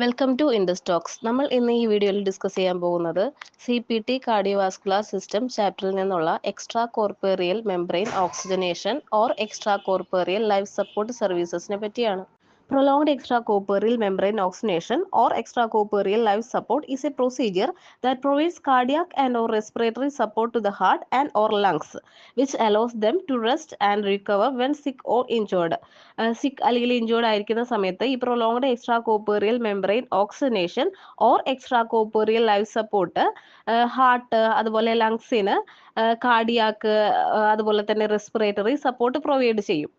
Welcome to Indus talks. നമ്മൾ ഇന്ന് ഈ വീഡിയോയിൽ ഡിസ്കസ് ചെയ്യാൻ പോകുന്നത് CPT കാർഡിയോവാസ്കുലർ സിസ്റ്റം ചാപ്റ്ററിൽ നിന്നുള്ള extra corporeal membrane oxygenation or extra corporeal life support സർവീസസിനെ പറ്റിയാണ്. Prolonged extracorporeal membrane oxygenation or extracorporeal life support is a procedure that provides cardiac and or respiratory support to the heart and or lungs, which allows them to rest and recover when sick or injured. Sick അല്ലെങ്കിൽ injured ആയിരിക്കുന്ന സമയത്ത് ഈ prolonged extracorporeal membrane oxygenation or extracorporeal life support heart അതുപോലെ ലങ്സിന് cardiac അതുപോലെ തന്നെ respiratory support provide ചെയ്യും.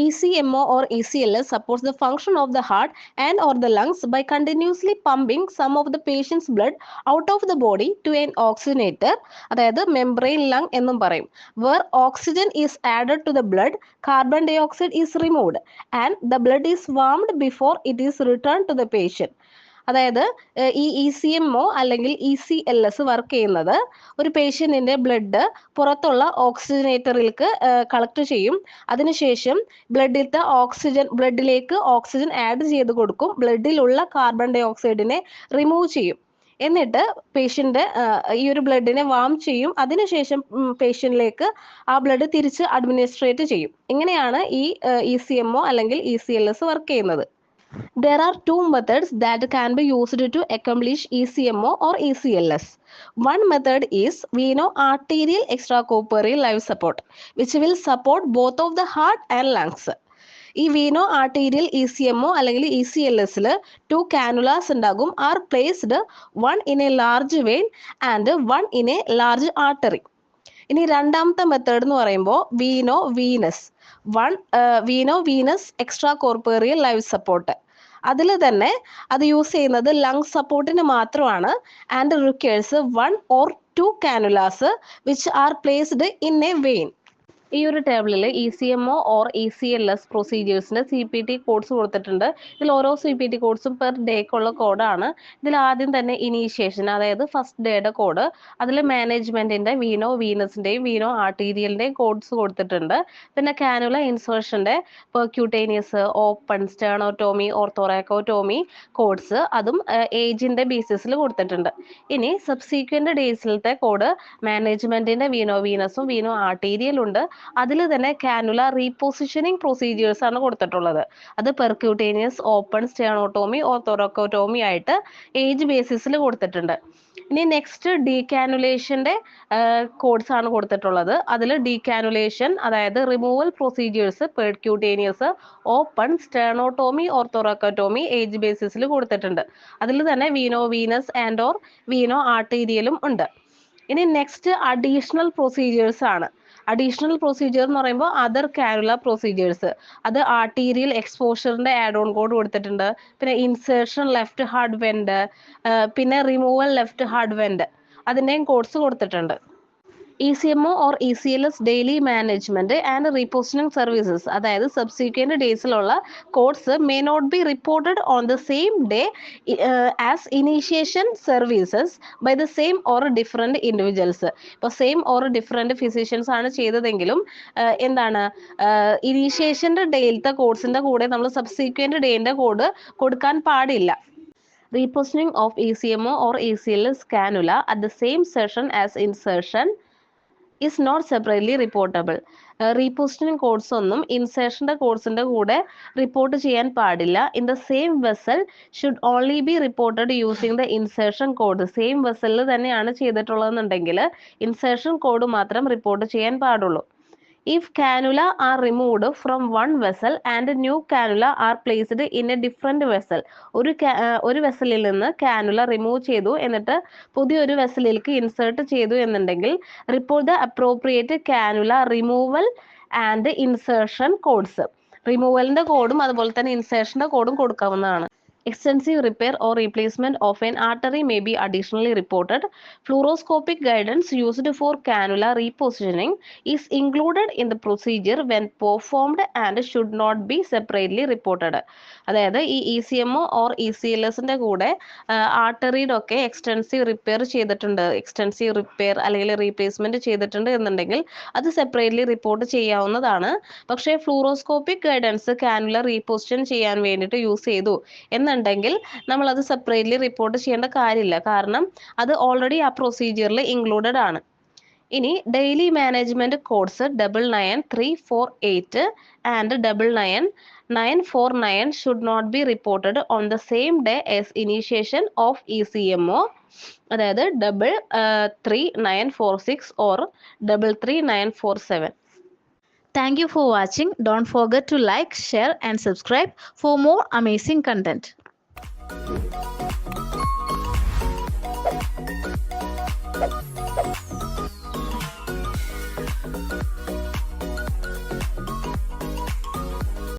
ECMO or ECLS supports the function of the heart and or the lungs by continuously pumping some of the patient's blood out of the body to an oxygenator, അതായത് membrane lung എന്നും പറയും. Where oxygen is added to the blood, carbon dioxide is removed and the blood is warmed before it is returned to the patient. അതായത് ഈ ECMO അല്ലെങ്കിൽ ECLS work ചെയ്യുന്നത് ഒരു പേഷ്യൻറ്റിൻ്റെ blood പുറത്തുള്ള ഓക്സിജനേറ്ററിലേക്ക് collect ചെയ്യും. അതിനുശേഷം ബ്ലഡിലേക്ക് ഓക്സിജൻ ആഡ് ചെയ്ത് കൊടുക്കും. ബ്ലഡിലുള്ള കാർബൺ ഡൈ ഓക്സൈഡിനെ റിമൂവ് ചെയ്യും. എന്നിട്ട് പേഷ്യൻ്റ് ഈ ഒരു ബ്ലഡിനെ വാം ചെയ്യും. അതിനുശേഷം പേഷ്യൻറ്റിലേക്ക് ആ ബ്ലഡ് തിരിച്ച് അഡ്മിനിസ്ട്രേറ്റ് ചെയ്യും. ഇങ്ങനെയാണ് ഈ ECMO അല്ലെങ്കിൽ ECLS വർക്ക് ചെയ്യുന്നത്. There are two methods that can be used to accomplish ECMO or ECLS. One method is veno-arterial extracorporeal life support, which will support both of the heart and lungs. ഈ വീനോ arterial ECMO അല്ലെങ്കിൽ ECLSൽ 2 cannulas ഉണ്ടാകും. Are placed one in a large vein and one in a large artery. ഇനി രണ്ടാമത്തെ method എന്ന് പറയുമ്പോൾ veno venous extra corporeal life support. അതിൽ തന്നെ അത് യൂസ് ചെയ്യുന്നത് ലങ് സപ്പോർട്ടിന് മാത്രമാണ്. And requires 1 or 2 cannulas which are placed in a vein. ഈ ഒരു ടേബിളിൽ ECMO ഓർ ECLS പ്രൊസീജിയേഴ്സിൻ്റെ CPT കോഡ്സ് കൊടുത്തിട്ടുണ്ട്. ഇതിൽ ഓരോ CPT കോഡ്സും പെർ ഡേക്കുള്ള കോഡാണ്. ഇതിൽ ആദ്യം തന്നെ ഇനീഷ്യേഷൻ, അതായത് ഫസ്റ്റ് ഡേയുടെ കോഡ്, അതിൽ മാനേജ്മെൻറ്റിൻ്റെ വീനോ വീനസിൻ്റെയും വീനോ ആർട്ടീരിയലിൻ്റെയും കോഡ്സ് കൊടുത്തിട്ടുണ്ട്. പിന്നെ കാനുല ഇൻസേർഷൻ്റെ പെർക്യൂട്ടേനിയസ്, ഓപ്പൺ, സ്റ്റേണോട്ടോമി, ഓർത്തോറാക്കോട്ടോമി കോഡ്സ് അതും ഏജിൻ്റെ ബേസിസിൽ കൊടുത്തിട്ടുണ്ട്. ഇനി സബ്സീക്വൻ്റ് ഡേയ്സിലത്തെ കോഡ് മാനേജ്മെൻറ്റിൻ്റെ വീനോ വീനസും വീനോ ആർട്ടീരിയലും ഉണ്ട്. അതിൽ തന്നെ കാനുല റീപൊസിഷനിങ് പ്രൊസീജിയേഴ്സ് ആണ് കൊടുത്തിട്ടുള്ളത്. അത് പെർക്യൂട്ടേനിയസ്, ഓപ്പൺ, സ്റ്റേണോട്ടോമി, ഓർത്തോറോക്കോട്ടോമി ആയിട്ട് ഏജ് ബേസിസിൽ കൊടുത്തിട്ടുണ്ട്. ഇനി നെക്സ്റ്റ് ഡീകാനുലേഷൻ്റെ കോഡ്സ് ആണ് കൊടുത്തിട്ടുള്ളത്. അതിൽ ഡീകാനുലേഷൻ, അതായത് removal procedures percutaneous, open, sternotomy, or thoracotomy age ബേസിസിൽ കൊടുത്തിട്ടുണ്ട്. അതിൽ തന്നെ veno venous and or veno ആർട്ടീരിയലും ഉണ്ട്. ഇനി നെക്സ്റ്റ് അഡീഷണൽ പ്രൊസീജിയേഴ്സ് ആണ്. അഡീഷണൽ പ്രൊസീജിയർ എന്ന് പറയുമ്പോൾ അതർ കാനുല പ്രൊസീജിയേഴ്സ്, അത് ആർട്ടീരിയൽ എക്സ്പോഷറിൻ്റെ ആഡ് ഓൺ കോഡ് കൊടുത്തിട്ടുണ്ട്. പിന്നെ ഇൻസേർഷൻ ലെഫ്റ്റ് ഹാർട്ട് വെൻഡ്, പിന്നെ റിമൂവൽ ലെഫ്റ്റ് ഹാർട്ട് വെൻഡ്, അതിൻ്റെയും കോഡ്സ് കൊടുത്തിട്ടുണ്ട്. ECMO or ECLS daily management and repositioning services, അതായത് സബ്സീക്വൻറ്റ് ഡേയ്സിലുള്ള codes may not be reported on the same day as initiation services by the same or different individuals. ഇപ്പോൾ same or different physicians ആണ് ചെയ്തതെങ്കിലും ഇനീഷ്യേഷൻ്റെ ഡേയിലത്തെ കോഡ്സിൻ്റെ കൂടെ നമ്മൾ subsequent ഡേയിൻ്റെ code കൊടുക്കാൻ പാടില്ല. Repositioning of ECMO or ECLS cannula at the same session as insertion is not separately reportable. Repositioning codes ഒന്നും ഇൻസേർഷൻ്റെ കോഡ്സിൻ്റെ കൂടെ റിപ്പോർട്ട് ചെയ്യാൻ പാടില്ല. In the same vessel should only be reported using the insertion code. Same വെസലിൽ തന്നെയാണ് ചെയ്തിട്ടുള്ളതെന്നുണ്ടെങ്കിൽ insertion code മാത്രം റിപ്പോർട്ട് ചെയ്യാൻ പാടുള്ളൂ. If cannula are removed from one vessel and new cannula are placed in a different vessel, ഒരു വെസലിൽ നിന്ന് cannula remove ചെയ്തു എന്നിട്ട് പുതിയൊരു വെസലിലേക്ക് ഇൻസേർട്ട് ചെയ്തു എന്നുണ്ടെങ്കിൽ report the appropriate cannula removal and insertion codes. റിമൂവലിൻ്റെ കോഡും അതുപോലെ തന്നെ ഇൻസേർഷൻ്റെ കോഡും കൊടുക്കാവുന്നതാണ്. Extensive repair or replacement of an artery may be additionally reported. Fluoroscopic guidance used for cannula repositioning is included in the procedure when performed and should not be separately reported. അതായത് ഈ ECMO or ECLSൻ്റെ കൂടെ ആർട്ടറിയുടെ ഒക്കെ extensive repair ചെയ്തിട്ടുണ്ട്, extensive repair അല്ലെങ്കിൽ replacement ചെയ്തിട്ടുണ്ട് എന്നുണ്ടെങ്കിൽ അത് separately report ചെയ്യാവുന്നതാണ്. പക്ഷേ ഫ്ലൂറോസ്കോപ്പിക് ഗൈഡൻസ് കാനുല റീപൊസിഷൻ ചെയ്യാൻ വേണ്ടിയിട്ട് യൂസ് ചെയ്തു എന്ന് എന്നുണ്ടെങ്കിൽ നമ്മളത് സെപ്പറേറ്റ്ലി റിപ്പോർട്ട് ചെയ്യേണ്ട കാര്യമില്ല, കാരണം അത് ഓൾറെഡി ആ പ്രൊസീജിയറിൽ ഇൻക്ലൂഡഡ് ആണ്. ഇനി daily management codes 999348 and 99949 should not be reported on the same day as initiation of ECMO, അതായത് 33946 or 33947. Thank you for watching. Don't forget to like, share and subscribe for more amazing content.